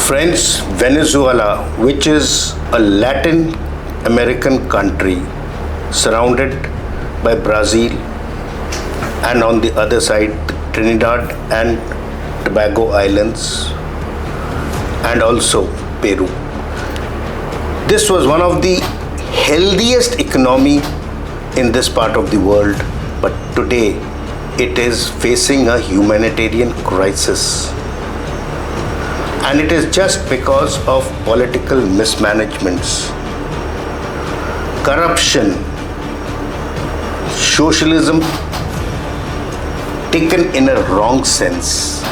Friends, Venezuela, which is a Latin American country surrounded by Brazil and on the other side Trinidad and Tobago Islands and also Peru. This was one of the healthiest economy in this part of the world, but today it is facing a humanitarian crisis. And it is just because of political mismanagements, corruption, socialism taken in a wrong sense,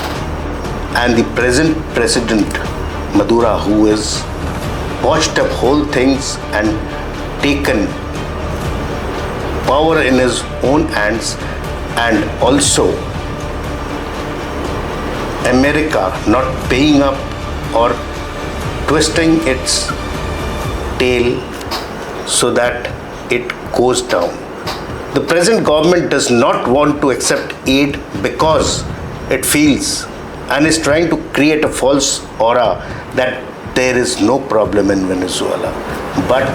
and the present President Maduro, who has botched up whole things and taken power in his own hands, and also America not paying up or twisting its tail so that it goes down. The present government does not want to accept aid because it feels and is trying to create a false aura that there is no problem in Venezuela. But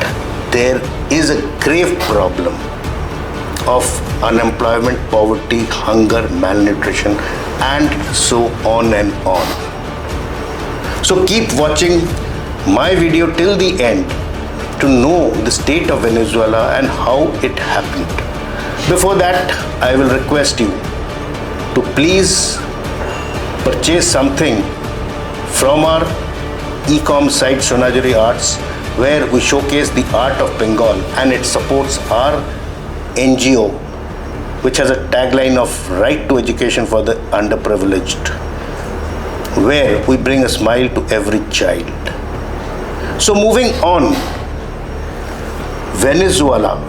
there is a grave problem of unemployment, poverty, hunger, malnutrition, and so on and on. So keep watching my video till the end to know the state of Venezuela and how it happened. Before that, I will request you to please purchase something from our e-com site Sonajari Arts, where we showcase the art of Bengal, and it supports our NGO, which has a tagline of right to education for the underprivileged, where we bring a smile to every child. So moving on, Venezuela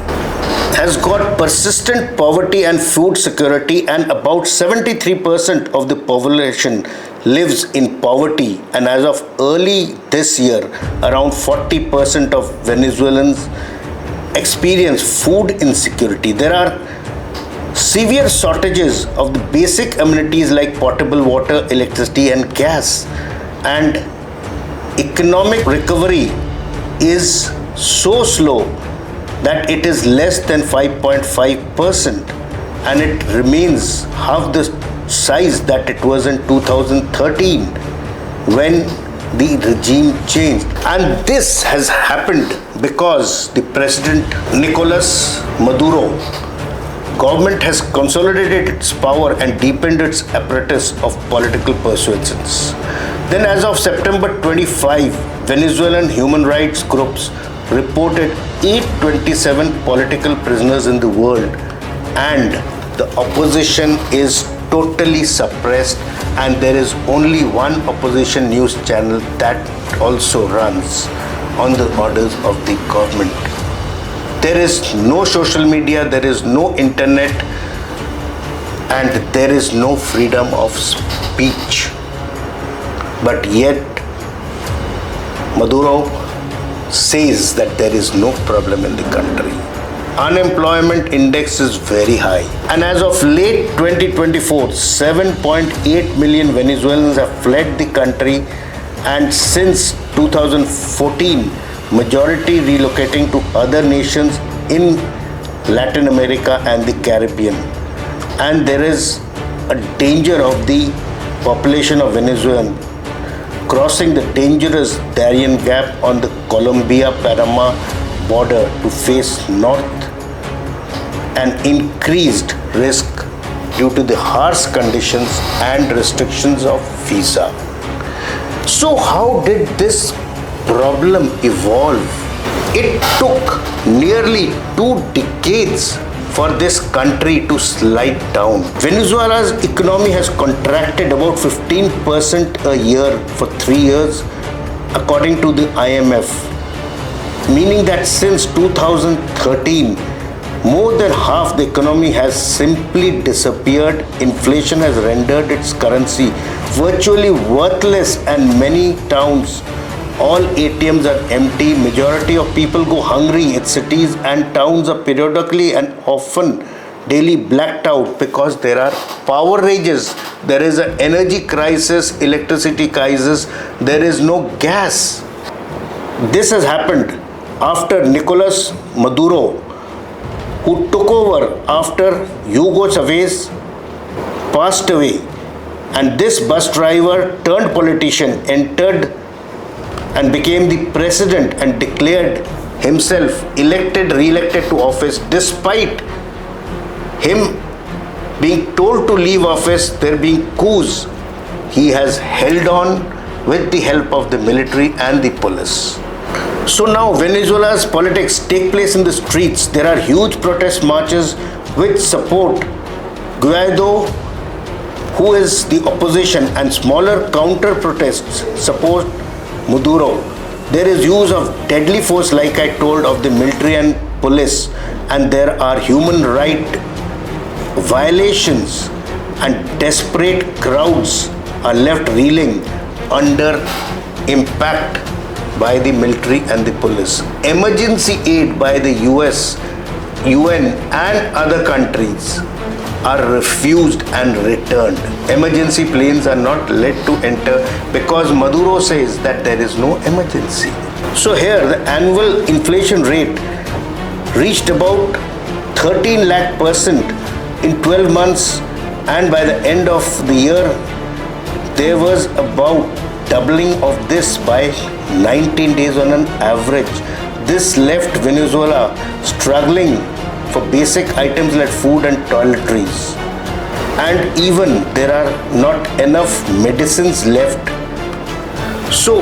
has got persistent poverty and food security, and about 73% of the population lives in poverty, and as of early this year, around 40% of Venezuelans experience food insecurity. There are severe shortages of the basic amenities like potable water, electricity and gas, and economic recovery is so slow that it is less than 5.5%, and it remains half the size that it was in 2013 when the regime changed. And this has happened because the President Nicolas Maduro government has consolidated its power and deepened its apparatus of political persuasions. Then as of September 25, Venezuelan human rights groups reported 827 political prisoners in the world, and the opposition is totally suppressed, and there is only one opposition news channel that also runs on the orders of the government. There is no social media, there is no internet, and there is no freedom of speech. But yet, Maduro says that there is no problem in the country. Unemployment index is very high. And as of late 2024, 7.8 million Venezuelans have fled the country, and since 2014, majority relocating to other nations in Latin America and the Caribbean. And there is a danger of the population of Venezuela crossing the dangerous Darien Gap on the Colombia-Panama border to face north, an increased risk due to the harsh conditions and restrictions of visa. So how did this problem evolve? It took nearly 2 decades for this country to slide down. Venezuela's economy has contracted about 15% a year for 3 years, according to the IMF, meaning that since 2013, more than half the economy has simply disappeared. Inflation has rendered its currency virtually worthless, and many towns, all ATMs are empty. Majority of people go hungry. Its cities and towns are periodically and often daily blacked out because there are power rages. There is an energy crisis, electricity crisis. There is no gas. This has happened after Nicolas Maduro, who took over after Hugo Chavez passed away. And this bus driver turned politician entered and became the president and declared himself re-elected to office despite him being told to leave office, there being coups. He has held on with the help of the military and the police. So now Venezuela's politics take place in the streets. There are huge protest marches which support Guaido, who is the opposition, and smaller counter protests support Maduro. There is use of deadly force, like I told, of the military and police, and there are human rights violations, and desperate crowds are left reeling under impact by the military and the police. Emergency aid by the US, UN and other countries are refused and returned. Emergency planes are not let to enter because Maduro says that there is no emergency. So here the annual inflation rate reached about 13 lakh% in 12 months, and by the end of the year there was about doubling of this by 19 days on an average. This left Venezuela struggling for basic items like food and toiletries, and even there are not enough medicines left. So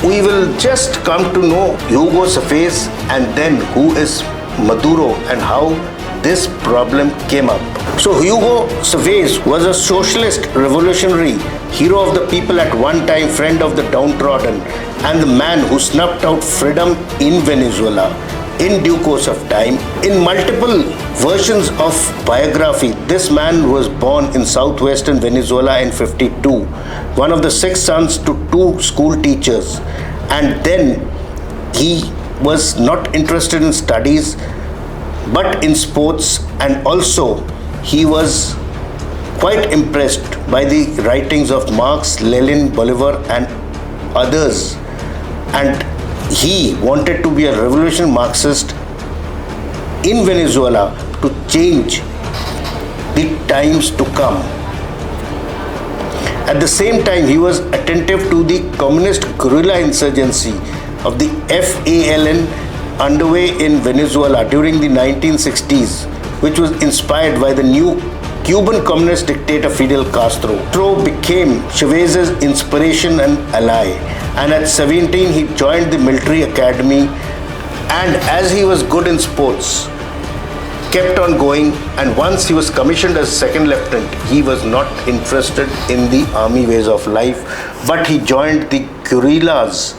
we will just come to know Hugo Chavez and then who is Maduro and how this problem came up. So Hugo Chavez was a socialist revolutionary, hero of the people at one time, friend of the downtrodden, and the man who snuffed out freedom in Venezuela in due course of time. In multiple versions of biography, this man was born in southwestern Venezuela in 52, one of the 6 sons to 2 school teachers, and then he was not interested in studies but in sports, and also he was quite impressed by the writings of Marx, Lenin, Bolivar and others, and he wanted to be a revolutionary Marxist in Venezuela to change the times to come. At the same time, he was attentive to the communist guerrilla insurgency of the FALN underway in Venezuela during the 1960s, which was inspired by the new Cuban communist dictator Fidel Castro. Castro became Chavez's inspiration and ally, and at 17 he joined the military academy, and as he was good in sports, kept on going, and once he was commissioned as second lieutenant, he was not interested in the army ways of life, but he joined the guerrillas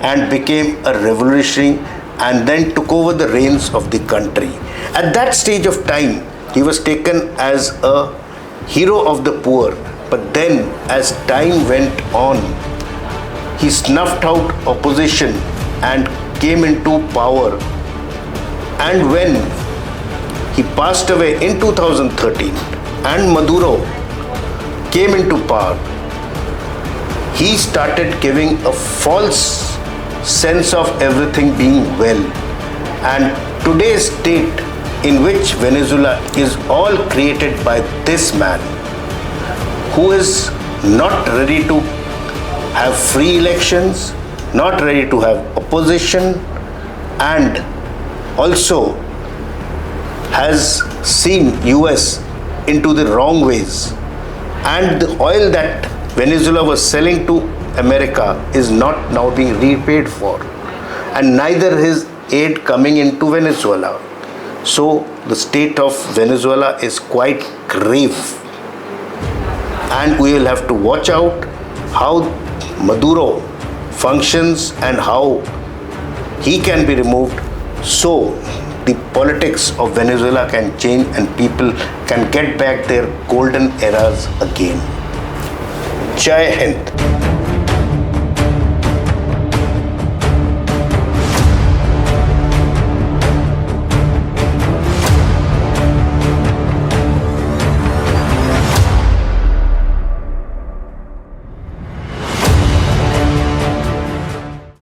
and became a revolutionary and then took over the reins of the country. At that stage of time, he was taken as a hero of the poor, but then as time went on, he snuffed out opposition and came into power. And when he passed away in 2013 and Maduro came into power, he started giving a false sense of everything being well. And today's state in which Venezuela is all created by this man, who is not ready to have free elections, not ready to have opposition, and also has seen US into the wrong ways, and the oil that Venezuela was selling to America is not now being repaid for, and neither is aid coming into Venezuela. So the state of Venezuela is quite grave, and we will have to watch out how Maduro functions and how he can be removed, so the politics of Venezuela can change and people can get back their golden eras again. Jai Hind.